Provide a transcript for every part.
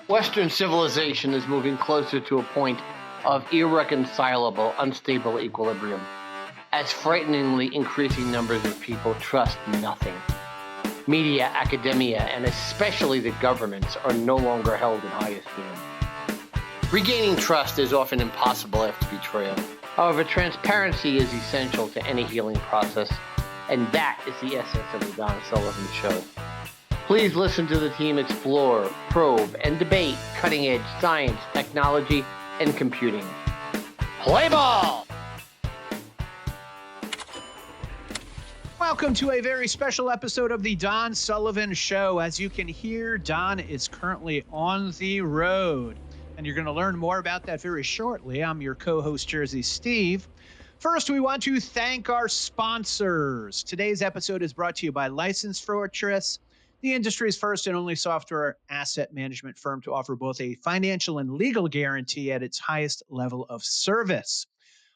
Western civilization is moving closer to a point of irreconcilable, unstable equilibrium, as frighteningly increasing numbers of people trust nothing. Media, academia, and especially the governments are no longer held in high esteem. Regaining trust is often impossible after betrayal. However, transparency is essential to any healing process, and that is the essence of the Don Sullivan Show. Please listen to the team explore, probe, and debate cutting-edge science, technology, and computing. Play ball! Welcome to a very special episode of the Don Sullivan Show. As you can hear, Don is currently on the road, and you're going to learn more about that very shortly. I'm your co-host, Jersey Steve. First, we want to thank our sponsors. Today's episode is brought to you by License Fortress, the industry's first and only software asset management firm to offer both a financial and legal guarantee at its highest level of service.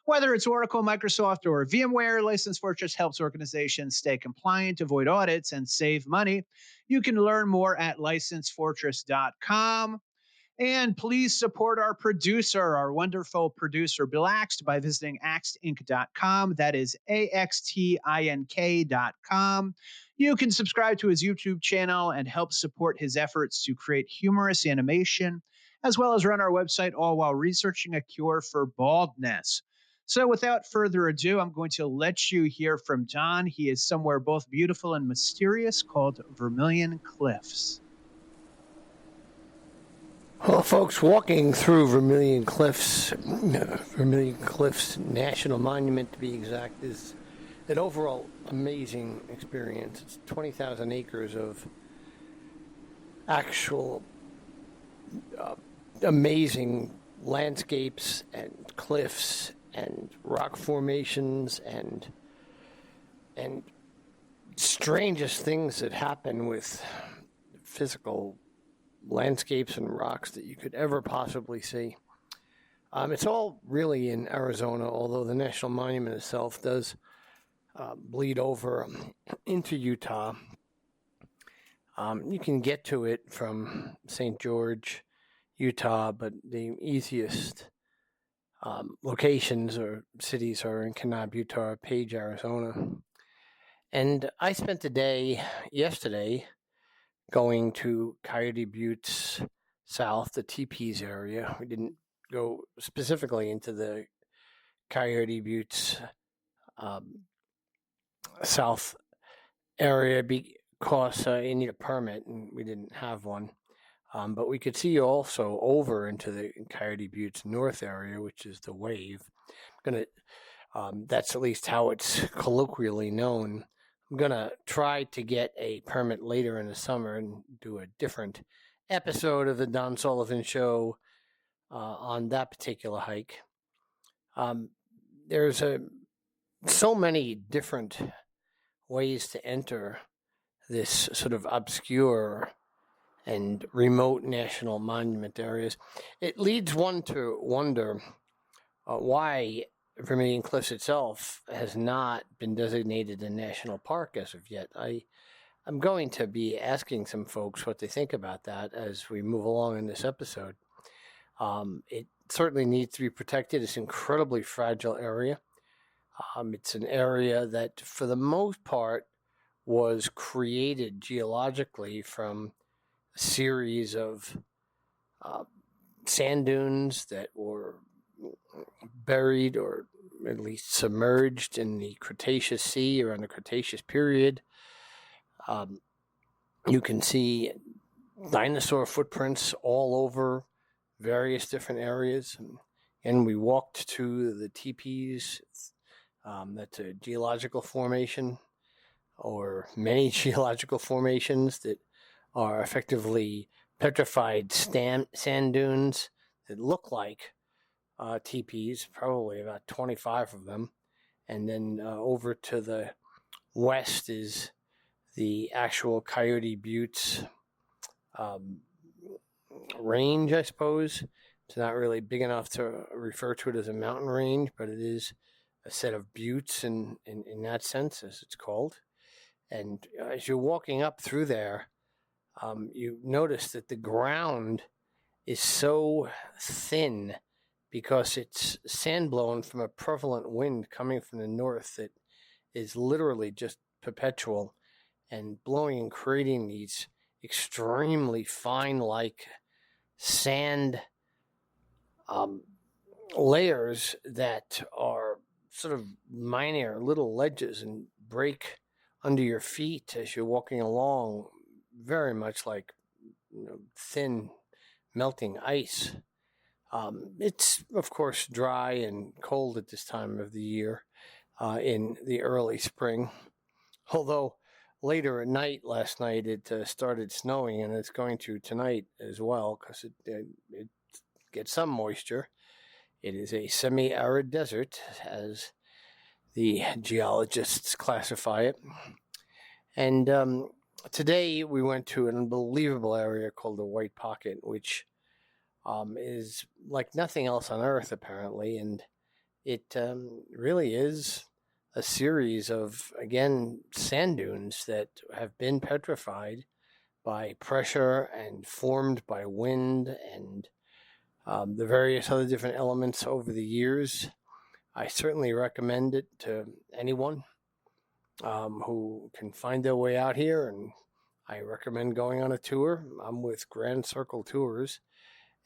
Whether it's Oracle, Microsoft, or VMware, License Fortress helps organizations stay compliant, avoid audits, and save money. You can learn more at licensefortress.com. And please support our producer, our wonderful producer, Bill Axt, by visiting axtinc.com. That is AXTINK.com. You can subscribe to his YouTube channel and help support his efforts to create humorous animation, as well as run our website, all while researching a cure for baldness. So without further ado, I'm going to let you hear from Don. He is somewhere both beautiful and mysterious called Vermillion Cliffs. Well, folks, walking through Vermillion Cliffs National Monument to be exact, is an overall amazing experience. It's 20,000 acres of actual amazing landscapes and cliffs and rock formations and strangest things that happen with physical landscapes and rocks that you could ever possibly see. It's all really in Arizona, although the National Monument itself does bleed over into Utah. You can get to it from St. George, Utah, but the easiest locations or cities are in Kanab, Utah, Page, Arizona. And I spent the day yesterday going to Coyote Buttes South, the Teepees area. We didn't go specifically into the Coyote Buttes South area because you need a permit, and we didn't have one. But we could see also over into the Coyote Buttes North area, which is the Wave. That's at least how it's colloquially known. I'm going to try to get a permit later in the summer and do a different episode of the Don Sullivan Show on that particular hike. There's so many different ways to enter this sort of obscure and remote national monument areas. It leads one to wonder why Vermillion Cliffs itself has not been designated a national park as of yet. I'm going to be asking some folks what they think about that as we move along in this episode. It certainly needs to be protected. It's an incredibly fragile area. It's an area that, for the most part, was created geologically from a series of sand dunes that were buried or at least submerged in the Cretaceous Sea or in the Cretaceous period. You can see dinosaur footprints all over various different areas. And we walked to the teepees. That's a geological formation, or many geological formations that are effectively petrified sand dunes that look like teepees, probably about 25 of them. And then over to the west is the actual Coyote Buttes range, I suppose. It's not really big enough to refer to it as a mountain range, but it is a set of buttes in that sense, as it's called. And as you're walking up through there, you notice that the ground is so thin because it's sand blown from a prevalent wind coming from the north that is literally just perpetual and blowing and creating these extremely fine like sand um, layers that are sort of minor little ledges and break under your feet as you're walking along, very much like thin melting ice. It's, of course, dry and cold at this time of the year in the early spring. Although later at night, last night, it started snowing, and it's going to tonight as well because it gets some moisture. It is a semi-arid desert, as the geologists classify it. And today we went to an unbelievable area called the White Pocket, which is like nothing else on Earth, apparently. And it really is a series of, again, sand dunes that have been petrified by pressure and formed by wind and the various other different elements over the years. I certainly recommend it to anyone who can find their way out here, and I recommend going on a tour. I'm with Grand Circle Tours,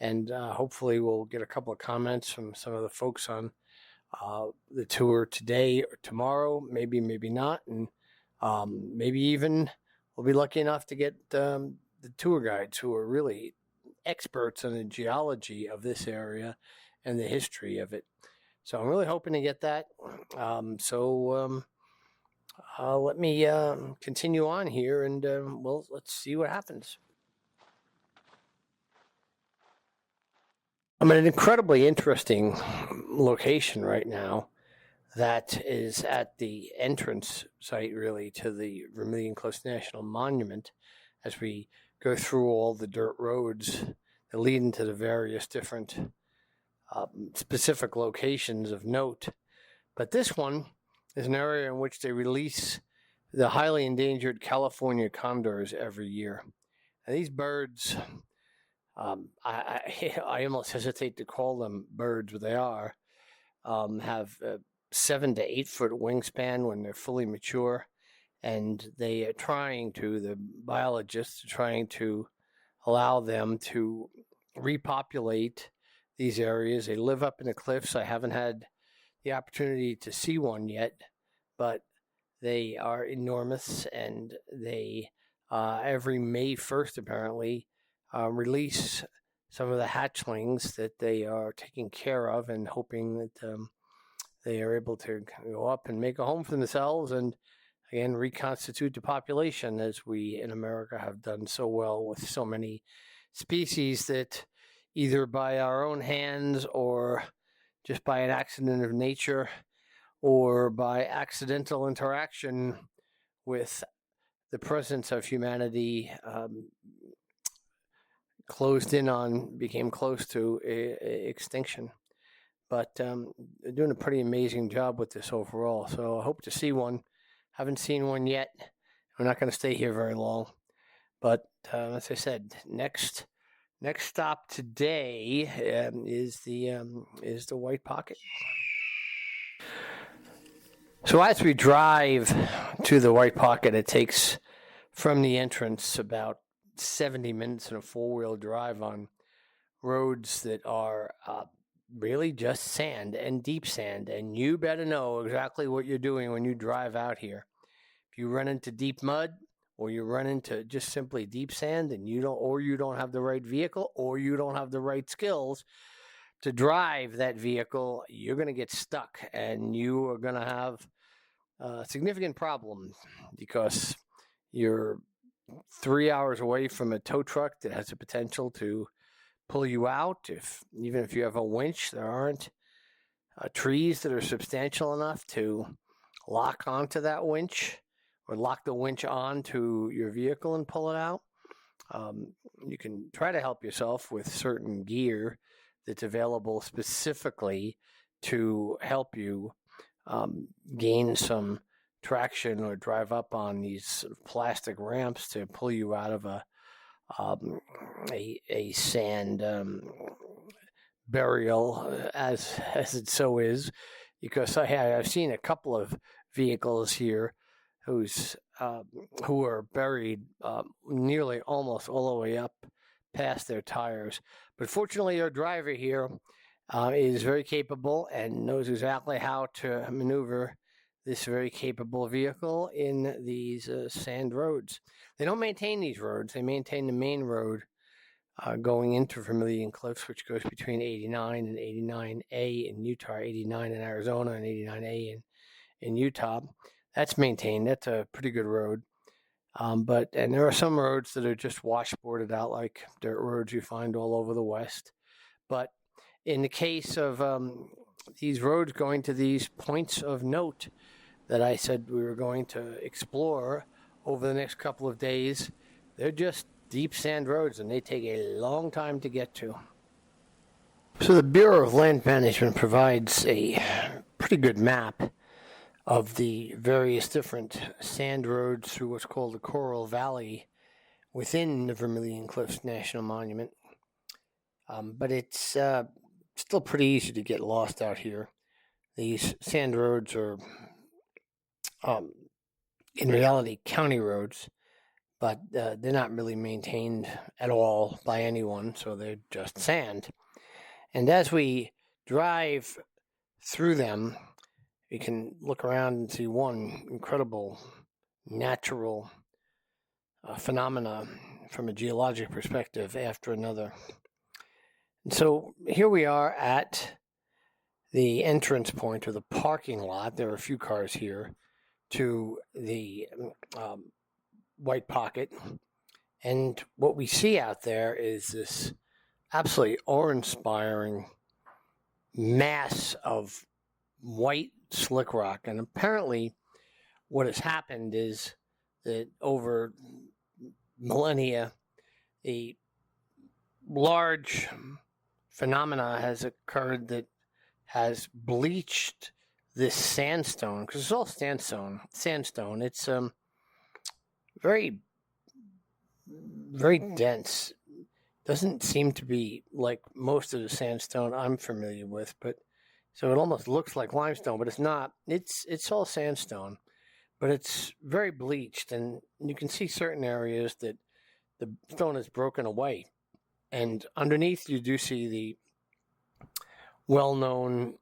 and hopefully we'll get a couple of comments from some of the folks on the tour today or tomorrow, maybe not, and maybe even we'll be lucky enough to get the tour guides who are really experts on the geology of this area and the history of it. So I'm really hoping to get that. Let me continue on here, and let's see what happens. I'm at an incredibly interesting location right now that is at the entrance site, really, to the Vermillion Cliffs National Monument as we go through all the dirt roads that lead into the various different specific locations of note. But this one is an area in which they release the highly endangered California condors every year. And these birds, I almost hesitate to call them birds, but they are, have 7 to 8 foot wingspan when they're fully mature. And they are the biologists are trying to allow them to repopulate these areas. They live up in the cliffs. I haven't had the opportunity to see one yet, but they are enormous, and they every May 1st apparently release some of the hatchlings that they are taking care of and hoping that they are able to go up and make a home for themselves and again reconstitute the population, as we in America have done so well with so many species that either by our own hands or just by an accident of nature or by accidental interaction with the presence of humanity became close to extinction. But they're doing a pretty amazing job with this overall. So I hope to see one. Haven't seen one yet. We're not going to stay here very long. But as I said, next stop today is the White Pocket. So as we drive to the White Pocket, it takes from the entrance about 70 minutes in a four-wheel drive on roads that are really just sand and deep sand. And you better know exactly what you're doing when you drive out here. If you run into deep mud, or you run into just simply deep sand and you don't have the right vehicle, or you don't have the right skills to drive that vehicle, you're going to get stuck and you are going to have a significant problem because you're 3 hours away from a tow truck that has the potential to pull you out. Even if you have a winch, there aren't trees that are substantial enough to lock onto that winch or lock the winch onto your vehicle and pull it out. You can try to help yourself with certain gear that's available specifically to help you gain some traction or drive up on these sort of plastic ramps to pull you out of a a sand burial, as it so is, because I've seen a couple of vehicles here who are buried nearly almost all the way up past their tires. But fortunately, our driver here is very capable and knows exactly how to maneuver this very capable vehicle in these sand roads. They don't maintain these roads. They maintain the main road going into Vermillion Cliffs, which goes between 89 and 89A in Utah, 89 in Arizona, and 89A in Utah. That's maintained. That's a pretty good road. And there are some roads that are just washboarded out, like dirt roads you find all over the West. But in the case of these roads going to these points of note that I said we were going to explore over the next couple of days, they're just deep sand roads, and they take a long time to get to. So the Bureau of Land Management provides a pretty good map of the various different sand roads through what's called the Coral Valley within the Vermillion Cliffs National Monument. But it's still pretty easy to get lost out here. These sand roads are, in reality, county roads, but they're not really maintained at all by anyone, so they're just sand. And as we drive through them, we can look around and see one incredible natural phenomena from a geologic perspective after another. And so here we are at the entrance point, or the parking lot. There are a few cars here to the White Pocket. And what we see out there is this absolutely awe-inspiring mass of white slick rock. And apparently what has happened is that over millennia, a large phenomena has occurred that has bleached this sandstone, because it's all sandstone. It's very, very dense. Doesn't seem to be like most of the sandstone I'm familiar with, but so it almost looks like limestone, but it's not. It's all sandstone, but it's very bleached, and you can see certain areas that the stone is broken away, and underneath you do see the well-known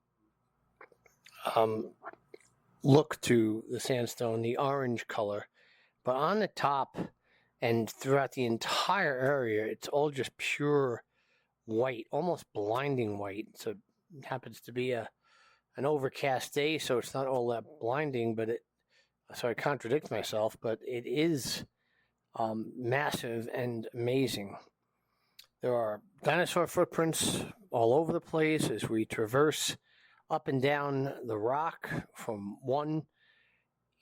look to the sandstone, the orange color, but on the top and throughout the entire area, it's all just pure white, almost blinding white. So it happens to be an overcast day, so it's not all that blinding, but so I contradict myself, but it is massive and amazing. There are dinosaur footprints all over the place as we traverse up and down the rock from one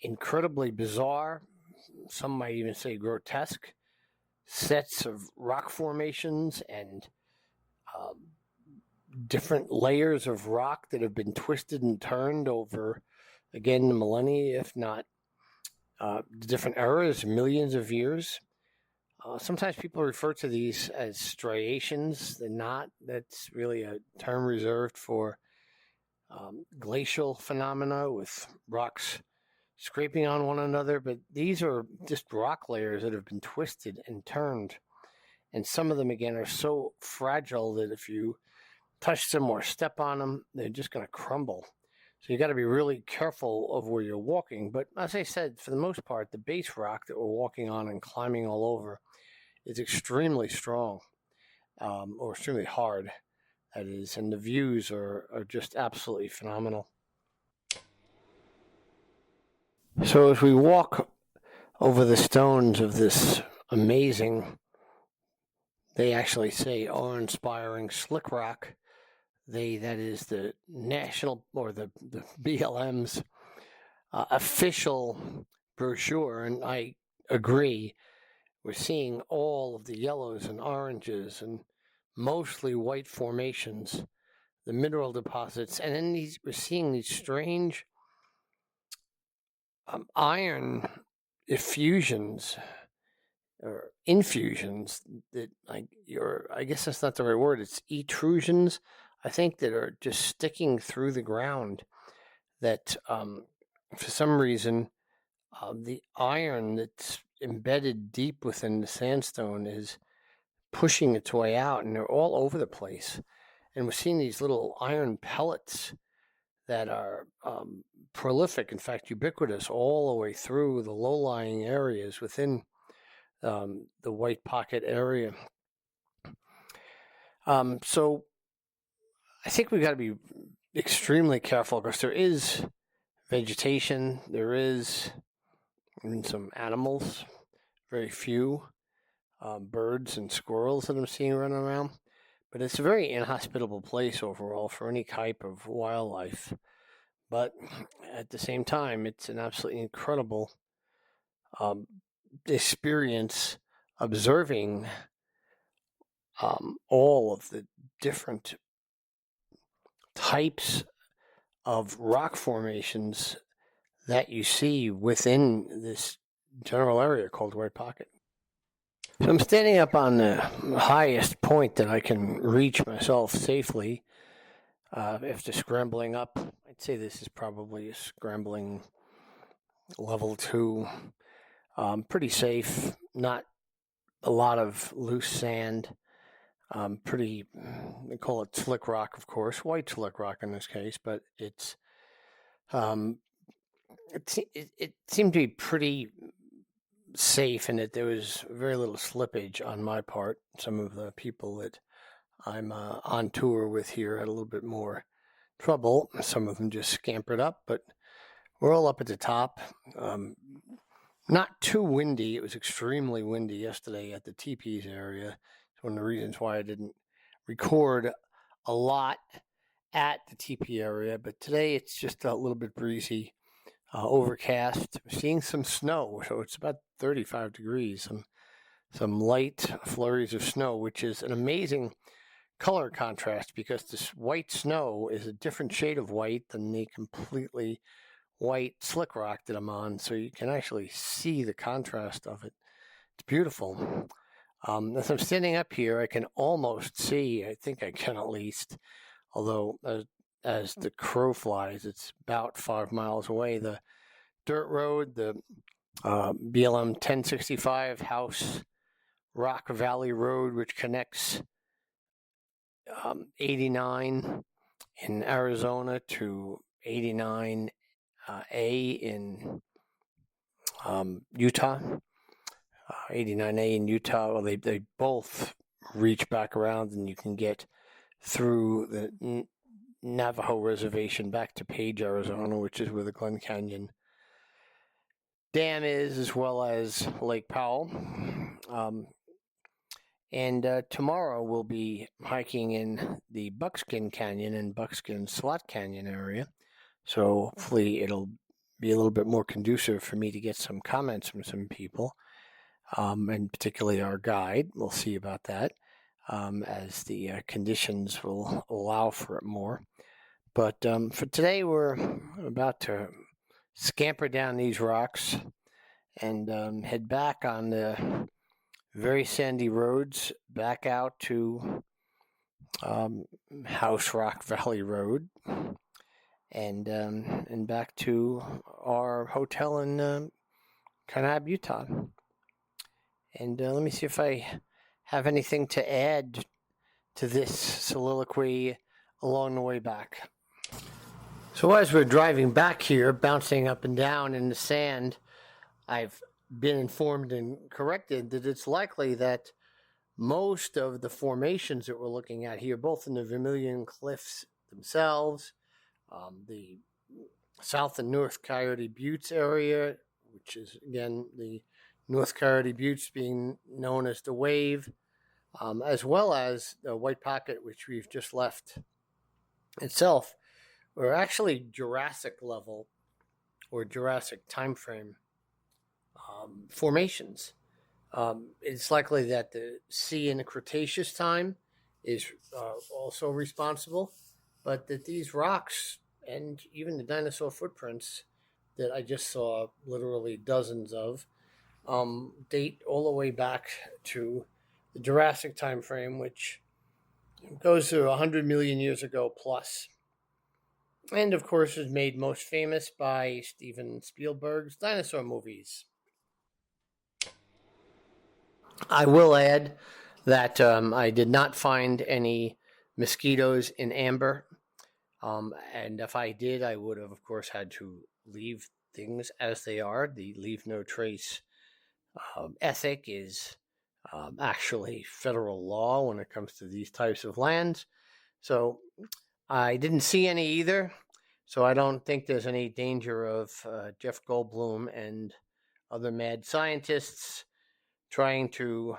incredibly bizarre, some might even say grotesque, sets of rock formations and different layers of rock that have been twisted and turned over, again, the millennia, if not different eras, millions of years. Sometimes people refer to these as striations. They're not. That's really a term reserved for glacial phenomena with rocks scraping on one another. But these are just rock layers that have been twisted and turned. And some of them, again, are so fragile that if you touch them or step on them, they're just going to crumble. So you got to be really careful of where you're walking. But as I said, for the most part, the base rock that we're walking on and climbing all over is extremely strong, or extremely hard, that is. And the views are just absolutely phenomenal. So as we walk over the stones of this amazing, they actually say awe-inspiring slick rock, that is the national, or the BLM's official brochure, and I agree. We're seeing all of the yellows and oranges and mostly white formations, the mineral deposits, and then we're seeing these strange iron effusions or infusions that, I guess that's not the right word. It's etrusions, I think, that are just sticking through the ground. That for some reason, the iron that's embedded deep within the sandstone is pushing its way out, and they're all over the place. And we're seeing these little iron pellets that are prolific, in fact, ubiquitous, all the way through the low-lying areas within the White Pocket area. So I think we've got to be extremely careful because there is vegetation, there is some animals, very few birds and squirrels that I'm seeing running around. But it's a very inhospitable place overall for any type of wildlife. But at the same time, it's an absolutely incredible experience observing all of the different types of rock formations that you see within this general area called White Pocket. So I'm standing up on the highest point that I can reach myself safely after scrambling up. I'd say this is probably a scrambling level 2. Pretty safe, not a lot of loose sand. Pretty, they call it slick rock, of course, white slick rock in this case, but it seemed to be pretty safe in that there was very little slippage on my part. Some of the people that I'm on tour with here had a little bit more trouble. Some of them just scampered up, but we're all up at the top. Not too windy. It was extremely windy yesterday at the teepees area. It's one of the reasons why I didn't record a lot at the teepee area, but today it's just a little bit breezy. Overcast, seeing some snow, so it's about 35 degrees, some light flurries of snow, which is an amazing color contrast because this white snow is a different shade of white than the completely white slick rock that I'm on, so you can actually see the contrast of it. It's beautiful. As I'm standing up here, I can almost see, I think I can at least, although as the crow flies, it's about 5 miles away. The dirt road, the BLM 1065 House Rock Valley Road, which connects 89 in Arizona to 89A in Utah. 89A in Utah, well, they both reach back around, and you can get through the Navajo Reservation back to Page, Arizona, which is where the Glen Canyon Dam is, as well as Lake Powell. And tomorrow we'll be hiking in the Buckskin Canyon and Buckskin Slot Canyon area. So hopefully it'll be a little bit more conducive for me to get some comments from some people, and particularly our guide. We'll see about that as the conditions will allow for it more. But for today, we're about to scamper down these rocks and head back on the very sandy roads back out to House Rock Valley Road and back to our hotel in Kanab, Utah. And let me see if I have anything to add to this soliloquy along the way back. So as we're driving back here, bouncing up and down in the sand, I've been informed and corrected that it's likely that most of the formations that we're looking at here, both in the Vermillion Cliffs themselves, the South and North Coyote Buttes area, which is, again, the North Coyote Buttes being known as the Wave, as well as the White Pocket, which we've just left itself, are actually Jurassic level or Jurassic time frame formations. It's likely that the sea in the Cretaceous time is also responsible, but that these rocks and even the dinosaur footprints that I just saw literally dozens of date all the way back to the Jurassic time frame, which goes to 100 million years ago plus. And of course, is made most famous by Steven Spielberg's dinosaur movies. I will add that I did not find any mosquitoes in amber. And if I did, I would have, of course, had to leave things as they are. The leave no trace ethic is actually federal law when it comes to these types of lands. So I didn't see any either. So I don't think there's any danger of Jeff Goldblum and other mad scientists trying to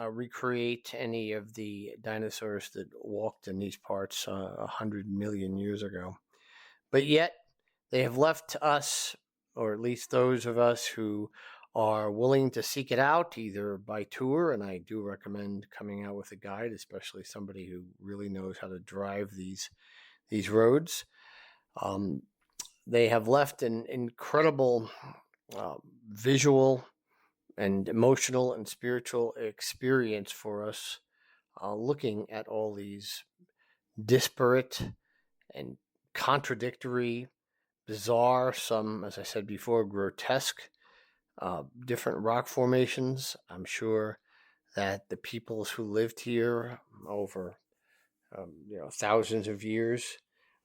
recreate any of the dinosaurs that walked in these parts 100 million years ago. But yet, they have left us, or at least those of us who are willing to seek it out, either by tour, and I do recommend coming out with a guide, especially somebody who really knows how to drive these roads. They have left an incredible visual and emotional and spiritual experience for us, looking at all these disparate and contradictory, bizarre, some, as I said before, grotesque, different rock formations. I'm sure that the peoples who lived here over thousands of years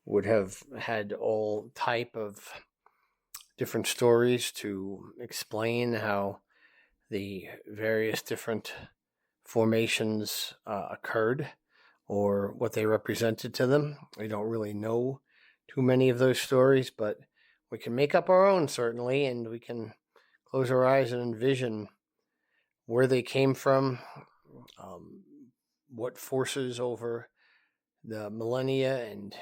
would have had all type of different stories to explain how the various different formations occurred or what they represented to them. We don't really know too many of those stories, but we can make up our own, certainly, and we can close our eyes and envision where they came from, what forces over the millennia and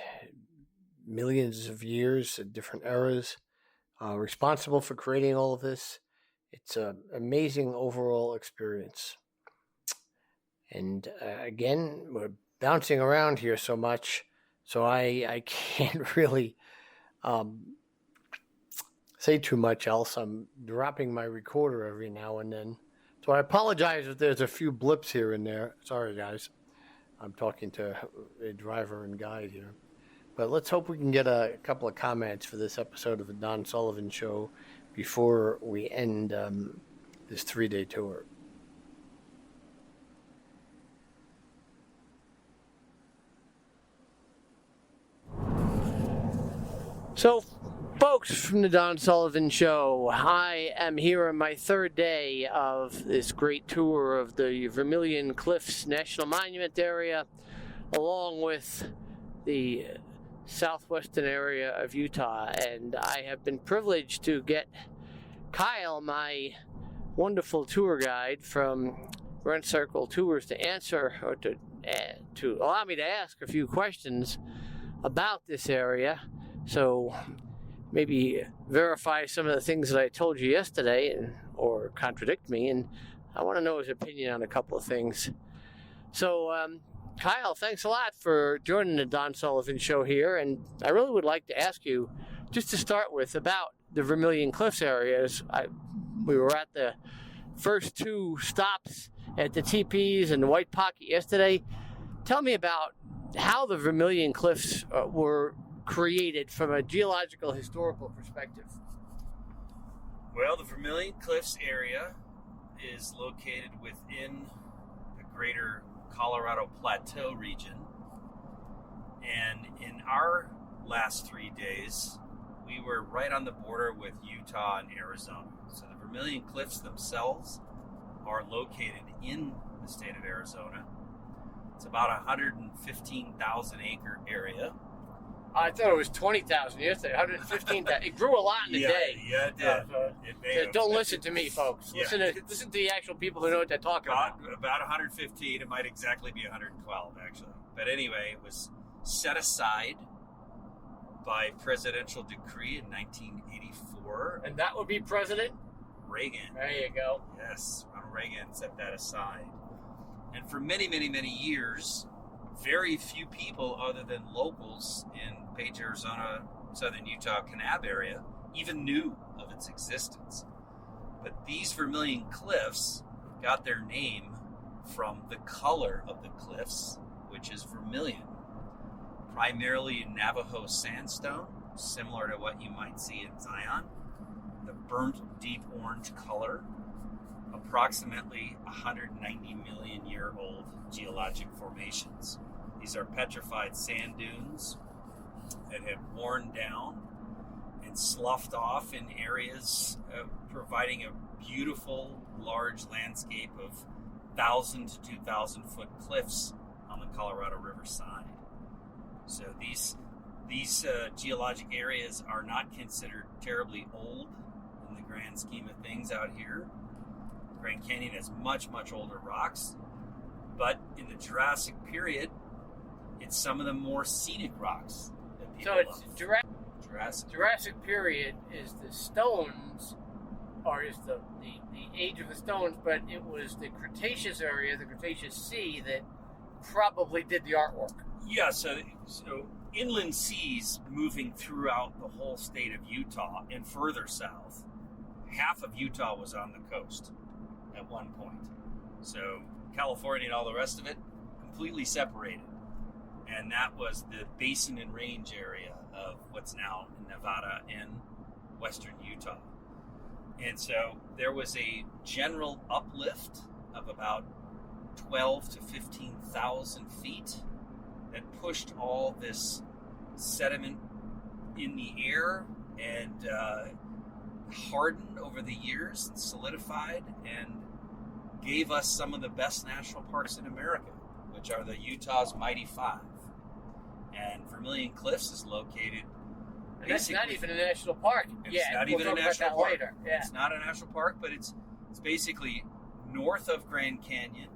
millions of years at different eras responsible for creating all of this. It's an amazing overall experience. And again, we're bouncing around here so much, so I can't really say too much else. I'm dropping my recorder every now and then. So I apologize if there's a few blips here and there. Sorry, guys. I'm talking to a driver and guide here. But let's hope we can get a couple of comments for this episode of the Don Sullivan Show before we end this 3-day tour. So, folks from the Don Sullivan Show, I am here on my third day of this great tour of the Vermillion Cliffs National Monument area, along with the southwestern area of Utah, and I have been privileged to get Kyle, my wonderful tour guide from Rent Circle Tours, to answer or to allow me to ask a few questions about this area, so maybe verify some of the things that I told you yesterday or contradict me, and I want to know his opinion on a couple of things. So Kyle, thanks a lot for joining the Don Sullivan Show here, and I really would like to ask you, just to start with, about the Vermillion Cliffs areas. We were at the first two stops at the teepees and the White Pocket yesterday. Tell me about how the Vermillion Cliffs were created from a geological historical perspective. Well, the Vermillion Cliffs area is located within the greater Colorado Plateau region, and in our last 3 days we were right on the border with Utah and Arizona. So the Vermillion Cliffs themselves are located in the state of Arizona. It's about 115,000 acre area. I thought it was 20,000 yesterday. 115,000. It grew a lot in a day. Yeah, it did. Don't listen to me, folks. Yeah. Listen to the actual people who know what they're talking about. About 115. It might exactly be 112, actually. But anyway, it was set aside by presidential decree in 1984. And that would be President Reagan. There you go. Yes, Ronald Reagan set that aside. And for many, many, many years, very few people other than locals in Page, Arizona, southern Utah, Kanab area even knew of its existence. But these Vermillion Cliffs got their name from the color of the cliffs, which is vermilion, primarily Navajo sandstone, similar to what you might see in Zion. The burnt deep orange color, approximately 190 million year old geologic formations. These are petrified sand dunes that have worn down and sloughed off in areas, providing a beautiful large landscape of 1,000 to 2,000 foot cliffs on the Colorado River side. So these geologic areas are not considered terribly old in the grand scheme of things out here. Grand Canyon has much, much older rocks, but in the Jurassic period, it's some of the more scenic rocks that people love. So it's Jurassic period is the stones, or is the age of the stones, but it was the Cretaceous area, the Cretaceous Sea, that probably did the artwork. Yeah, so inland seas moving throughout the whole state of Utah and further south. Half of Utah was on the coast at one point. So California and all the rest of it completely separated. And that was the basin and range area of what's now Nevada and western Utah. And so there was a general uplift of about 12 to 15,000 feet that pushed all this sediment in the air and hardened over the years and solidified and gave us some of the best national parks in America, which are the Utah's Mighty Five. And Vermillion Cliffs is located. And that's not even a national park. It's not even a national park. Later. Yeah. It's not a national park, but it's basically north of Grand Canyon,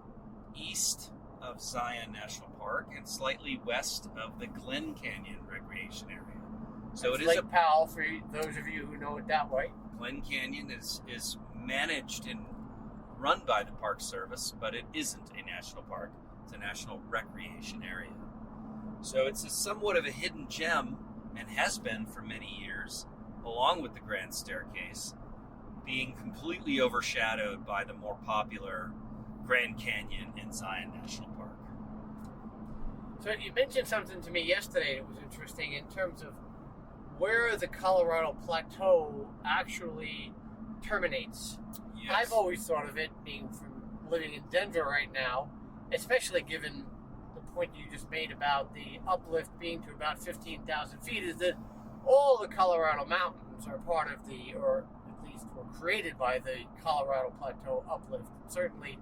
east of Zion National Park, and slightly west of the Glen Canyon Recreation Area. So it's it is Lake Powell, for those of you who know it that way. Glen Canyon is managed and run by the Park Service, but it isn't a national park. It's a national recreation area. So it's somewhat of a hidden gem, and has been for many years, along with the Grand Staircase, being completely overshadowed by the more popular Grand Canyon and Zion National Park. So you mentioned something to me yesterday that was interesting in terms of where the Colorado Plateau actually terminates. Yes. I've always thought of it, being from living in Denver right now, especially given the point you just made about the uplift being to about 15,000 feet, is that all the Colorado mountains are part of the, or at least were created by the Colorado Plateau uplift. Certainly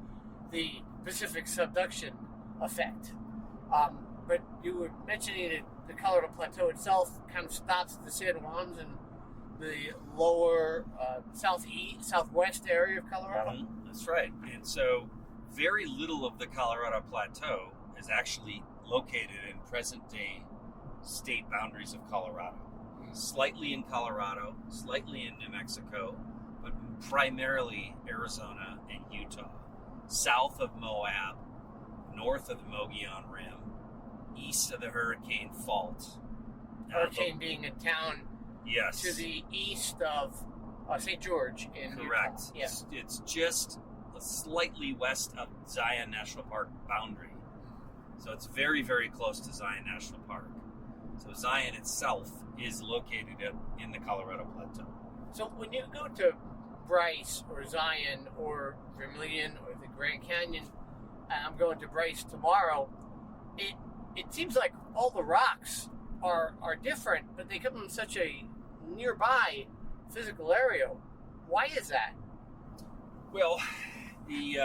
the Pacific subduction effect. But you were mentioning that the Colorado Plateau itself kind of stops at the San Juans and the lower southwest area of Colorado. Mm-hmm. That's right. And so very little of the Colorado Plateau is actually located in present-day state boundaries of Colorado. Slightly in Colorado, slightly in New Mexico, but primarily Arizona and Utah. South of Moab, north of the Mogollon Rim, east of the Hurricane Fault. Hurricane being a town yes. to the east of St. George in Correct. Utah. Yeah. It's just slightly west of Zion National Park boundary. So it's very, very close to Zion National Park. So Zion itself is located in the Colorado Plateau. So when you go to Bryce or Zion or Vermillion or the Grand Canyon, I'm going to Bryce tomorrow, it seems like all the rocks are different, but they come from such a nearby physical area. Why is that? Well, the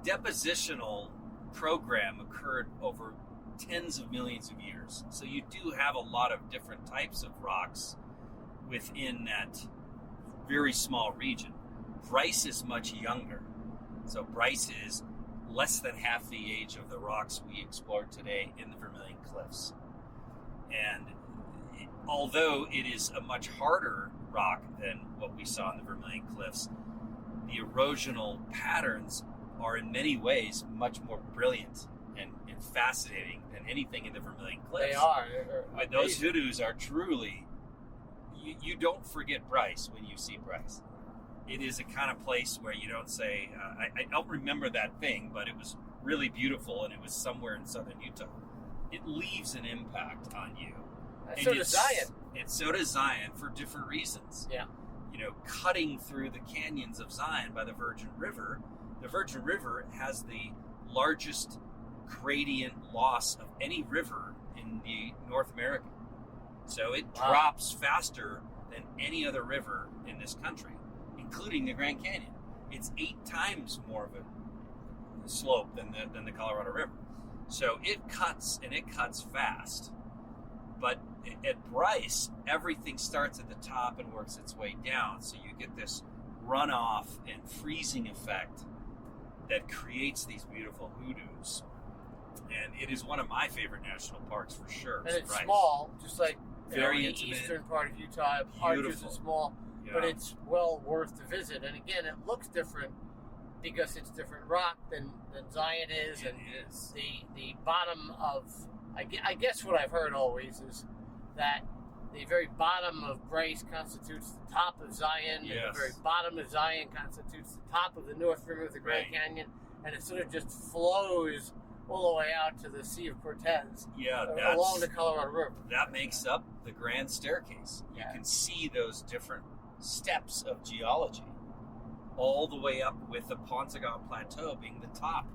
depositional program occurred over tens of millions of years. So you do have a lot of different types of rocks within that very small region. Bryce is much younger. So Bryce is less than half the age of the rocks we explored today in the Vermillion Cliffs. And although it is a much harder rock than what we saw in the Vermillion Cliffs, the erosional patterns are in many ways much more brilliant and fascinating than anything in the Vermillion Cliffs. They are. But those hoodoos are truly, you don't forget Bryce when you see Bryce. it is a kind of place where you don't say, I don't remember that thing, but it was really beautiful and it was somewhere in southern Utah. It leaves an impact on you. So does Zion. And so does Zion for different reasons. Yeah. You know, cutting through the canyons of Zion by the Virgin River has the largest gradient loss of any river in the North America. So it drops faster than any other river in this country, including the Grand Canyon. It's 8 times more of a slope than the Colorado River. So it cuts, and it cuts fast. But at Bryce, everything starts at the top and works its way down. So you get this runoff and freezing effect that creates these beautiful hoodoos. And it is one of my favorite national parks for sure. And it's Bryce. small, just like Very the intimate. eastern part of Utah. Arches Beautiful. is small, Yeah. but it's well worth to visit. And again, it looks different because it's different rock than Zion is. It And is. the bottom of, I guess what I've heard always is that the very bottom of Bryce constitutes the top of Zion, and Yes. the very bottom of Zion constitutes the top of the North Rim of the Grand Right. Canyon, and it sort of just flows all the way out to the Sea of Cortez Yeah, along the Colorado River. that makes up the Grand Staircase. You Yeah. can see those different steps of geology all the way up with the Ponsagat Plateau being the top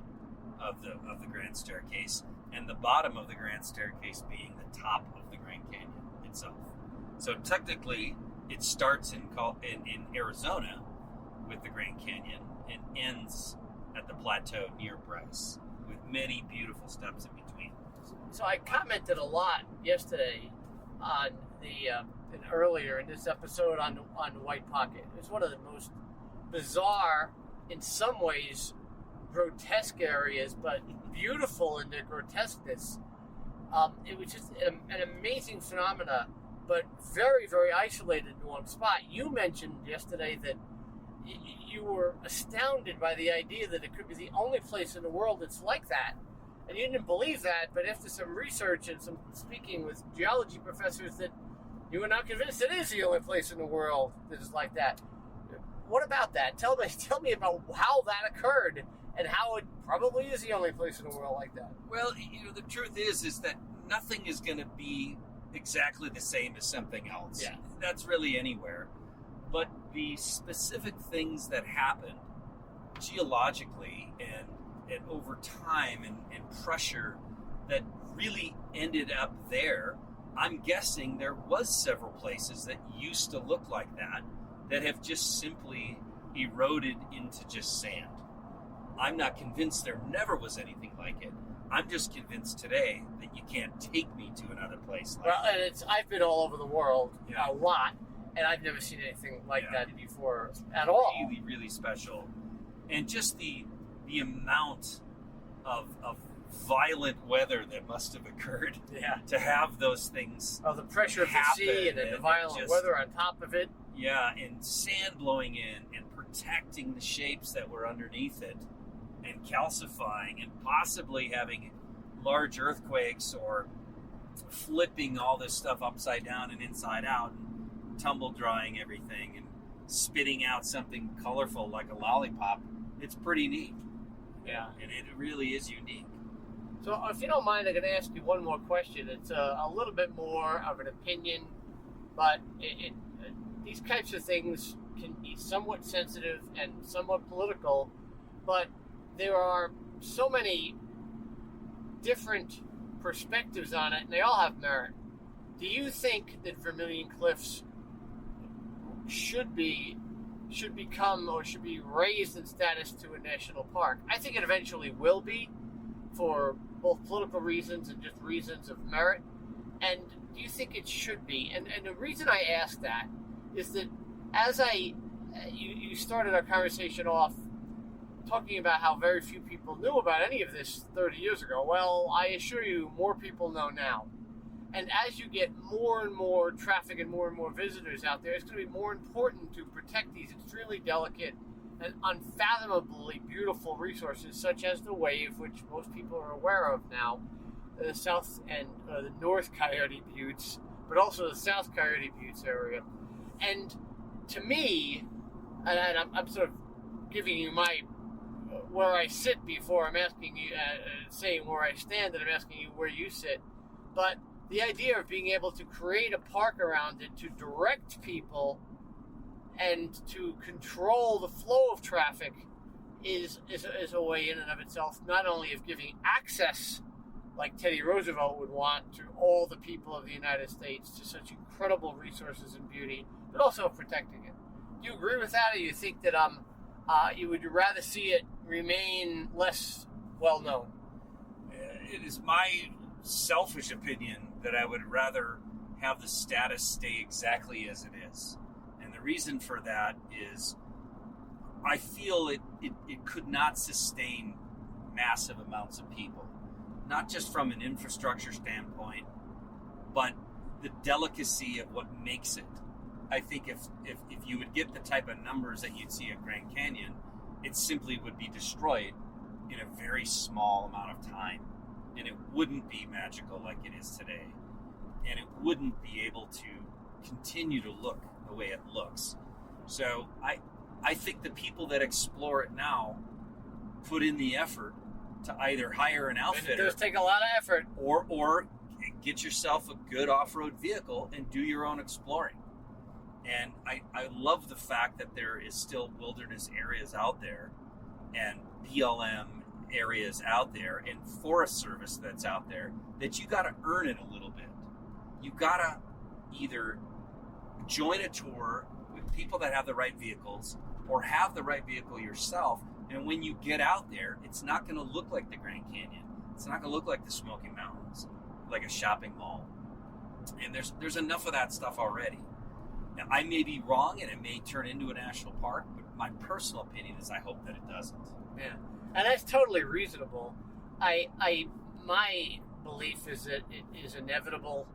of the Grand Staircase and the bottom of the Grand Staircase being the top of the Grand Canyon itself. So technically, it starts in Arizona with the Grand Canyon and ends at the plateau near Bryce with many beautiful steps in between. So I commented a lot yesterday on and earlier in this episode on White Pocket. It's one of the most bizarre, in some ways, grotesque areas, but beautiful in their grotesqueness. It was just an amazing phenomena, but very, very isolated in one spot. You mentioned yesterday that you were astounded by the idea that it could be the only place in the world that's like that. And you didn't believe that, but after some research and some speaking with geology professors, that you were now convinced it is the only place in the world that is like that. What about that? Tell me about how that occurred and how it probably is the only place in the world like that. Well, the truth is that nothing is going to be exactly the same as something else. Yeah. That's really anywhere. But the specific things that happened geologically and over time and pressure that really ended up there, I'm guessing there was several places that used to look like that have just simply eroded into just sand. I'm not convinced there never was anything like it. I'm just convinced today that you can't take me to another place like that. And I've been all over the world Yeah. a lot, and I've never seen anything like Yeah. that before at all. Really, really special. And just the amount of violent weather that must have occurred Yeah. to have those things. Oh, the pressure of the sea Happen, and then the and violent just- weather on top of it. Yeah, and sand blowing in and protecting the shapes that were underneath it and calcifying and possibly having large earthquakes or flipping all this stuff upside down and inside out and tumble drying everything and spitting out something colorful like a lollipop. It's pretty neat. Yeah. And it really is unique. So if you don't mind, I'm going to ask you one more question. It's a little bit more of an opinion, but these types of things can be somewhat sensitive and somewhat political, but there are so many different perspectives on it, and they all have merit. Do you think that Vermillion Cliffs should become or should be raised in status to a national park? I think it eventually will be, for both political reasons and just reasons of merit. And do you think it should be? And the reason I ask that is that as you started our conversation off talking about how very few people knew about any of this 30 years ago. Well, I assure you, more people know now. And as you get more and more traffic and more visitors out there, it's going to be more important to protect these extremely delicate and unfathomably beautiful resources, such as the Wave, which most people are aware of now, the South and the North Coyote Buttes, but also the South Coyote Buttes area. And to me, and I'm sort of giving you my where I sit before I'm asking you, saying where I stand, and I'm asking you where you sit. But the idea of being able to create a park around it to direct people and to control the flow of traffic is a way in and of itself, not only of giving access like Teddy Roosevelt would want to all the people of the United States to such incredible resources and beauty, but also of protecting it. Do you agree with that, or you think that you would rather see it remain less well known? It is my selfish opinion that I would rather have the status stay exactly as it is. And the reason for that is I feel it could not sustain massive amounts of people, not just from an infrastructure standpoint, but the delicacy of what makes it. I think if you would get the type of numbers that you'd see at Grand Canyon, it simply would be destroyed in a very small amount of time. And it wouldn't be magical like it is today. And it wouldn't be able to continue to look the way it looks. So I think the people that explore it now put in the effort to either hire an outfitter. It does take a lot of effort. Or get yourself a good off-road vehicle and do your own exploring. And I love the fact that there is still wilderness areas out there and BLM areas out there and Forest Service that's out there that you got to earn it a little bit. You got to either join a tour with people that have the right vehicles or have the right vehicle yourself. And when you get out there, it's not going to look like the Grand Canyon. It's not going to look like the Smoky Mountains, like a shopping mall. And there's enough of that stuff already. Now, I may be wrong, and it may turn into a national park, but my personal opinion is I hope that it doesn't. Yeah, and that's totally reasonable. My belief is that it is inevitable,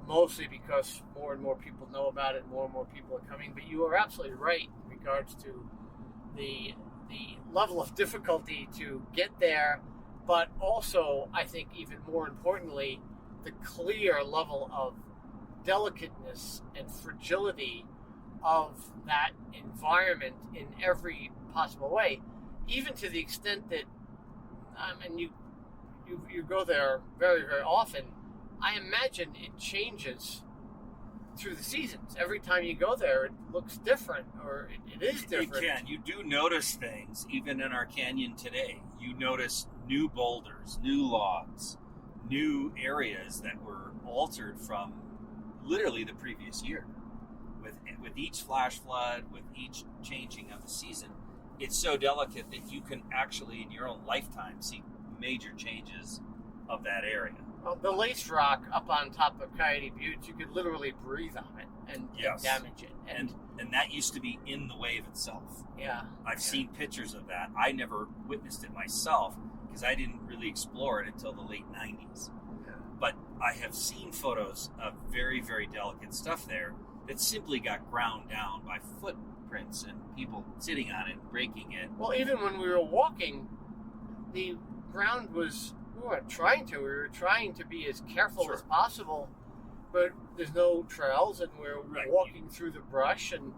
mostly because more and more people know about it, more and more people are coming. But you are absolutely right in regards to the level of difficulty to get there, but also, I think even more importantly, the clear level of delicateness and fragility of that environment in every possible way, even to the extent that, and you go there very, very often. I imagine it changes through the seasons. Every time you go there, it looks different, or it is different. You can. You do notice things, even in our canyon today. You notice new boulders, new logs, new areas that were altered from literally the previous year. With each flash flood, with each changing of the season, it's so delicate that you can actually, in your own lifetime, see major changes of that area. Well, the lace rock up on top of Coyote Butte, you could literally breathe on it and damage it. And that used to be in the wave itself. Yeah. I've seen pictures of that. I never witnessed it myself because I didn't really explore it until the late 90s. Yeah. But I have seen photos of very, very delicate stuff there that simply got ground down by footprints and people sitting on it, breaking it. Well, even when we were walking, the ground was, we were trying to be as careful as possible, but there's no trails, and we're walking through the brush and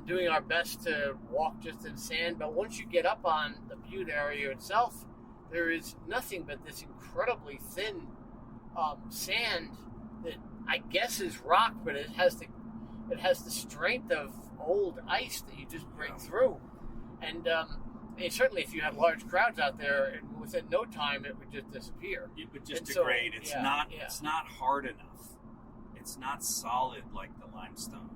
doing our best to walk just in sand. But once you get up on the Butte area itself, there is nothing but this incredibly thin sand that I guess is rock, but it has the strength of old ice that you just break through. And certainly if you have large crowds out there, and within no time it would just disappear. It would just degrade. It's not hard enough. It's not solid like the limestone.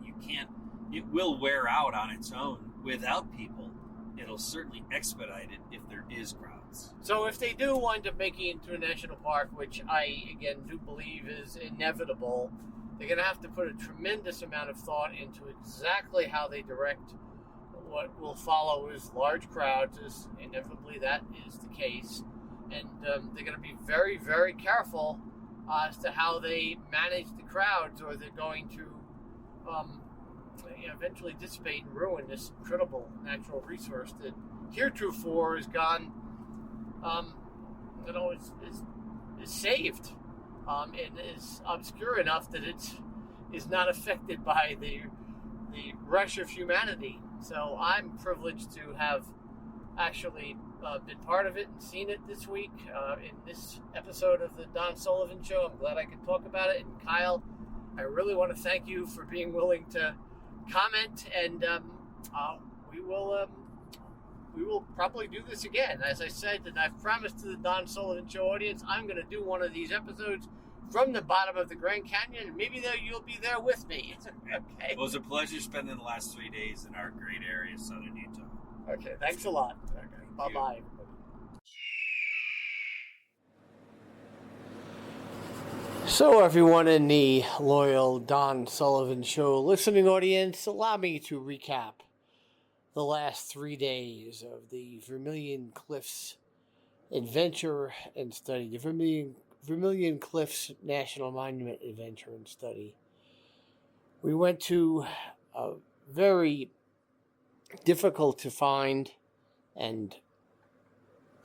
You can't. It will wear out on its own without people. It'll certainly expedite it if there is crowds. So if they do wind up making it into a national park, which I again do believe is inevitable, they're going to have to put a tremendous amount of thought into exactly how they direct what will follow is large crowds, as inevitably that is the case. And they're going to be very, very careful as to how they manage the crowds, or they're going to eventually dissipate and ruin this incredible natural resource that heretofore has gone, is saved and is obscure enough that it is not affected by the the rush of humanity. So I'm privileged to have actually been part of it and seen it this week in this episode of the Don Sullivan Show. I'm glad I could talk about it. And Kyle, I really want to thank you for being willing to comment, and we will probably do this again. As I said, and I've promised to the Don Sullivan Show audience, I'm going to do one of these episodes from the bottom of the Grand Canyon, and maybe you'll be there with me. Okay. It was a pleasure spending the last 3 days in our great area, southern Utah. Okay, thanks a lot. Okay, bye-bye, everybody. So, everyone in the loyal Don Sullivan Show listening audience, allow me to recap the last 3 days of the Vermillion Cliffs adventure and study, the Vermillion Cliffs National Monument adventure and study. We went to a very difficult to find and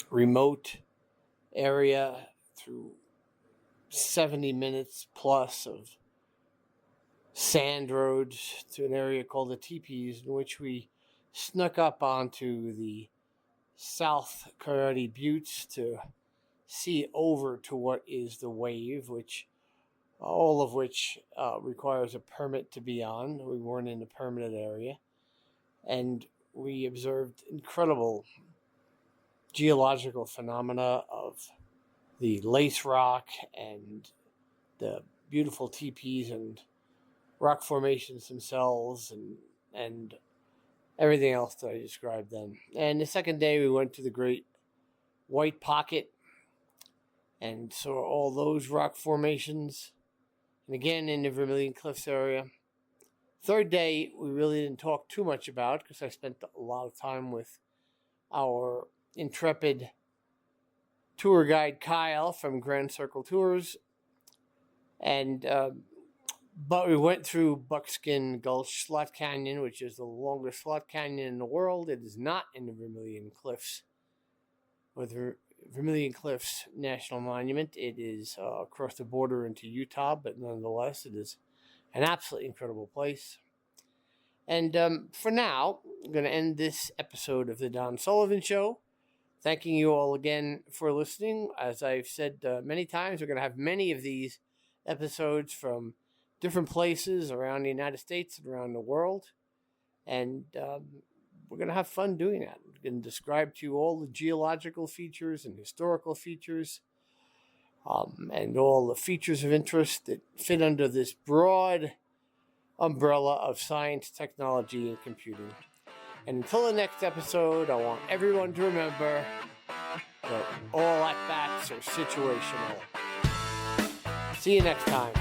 remote area through 70 minutes plus of sand roads to an area called the Teepees, in which we snuck up onto the South Coyote Buttes to see over to what is the Wave, all of which requires a permit to be on. We weren't in the permitted area. And we observed incredible geological phenomena of the lace rock and the beautiful teepees and rock formations themselves and everything else that I described then. And the second day we went to the Great White Pocket and saw all those rock formations, and again in the Vermillion Cliffs area. Third day, we really didn't talk too much about because I spent a lot of time with our intrepid tour guide Kyle from Grand Circle Tours, and but we went through Buckskin Gulch Slot Canyon, which is the longest slot canyon in the world. It is not in the Vermillion Cliffs, or the Vermillion Cliffs National Monument. It is across the border into Utah, but nonetheless, it is an absolutely incredible place. And for now, I'm going to end this episode of the Don Sullivan Show. Thanking you all again for listening. As I've said many times, we're going to have many of these episodes from different places around the United States and around the world. And we're going to have fun doing that. We're going to describe to you all the geological features and historical features and all the features of interest that fit under this broad umbrella of science, technology, and computing. And until the next episode, I want everyone to remember that all at-bats are situational. See you next time.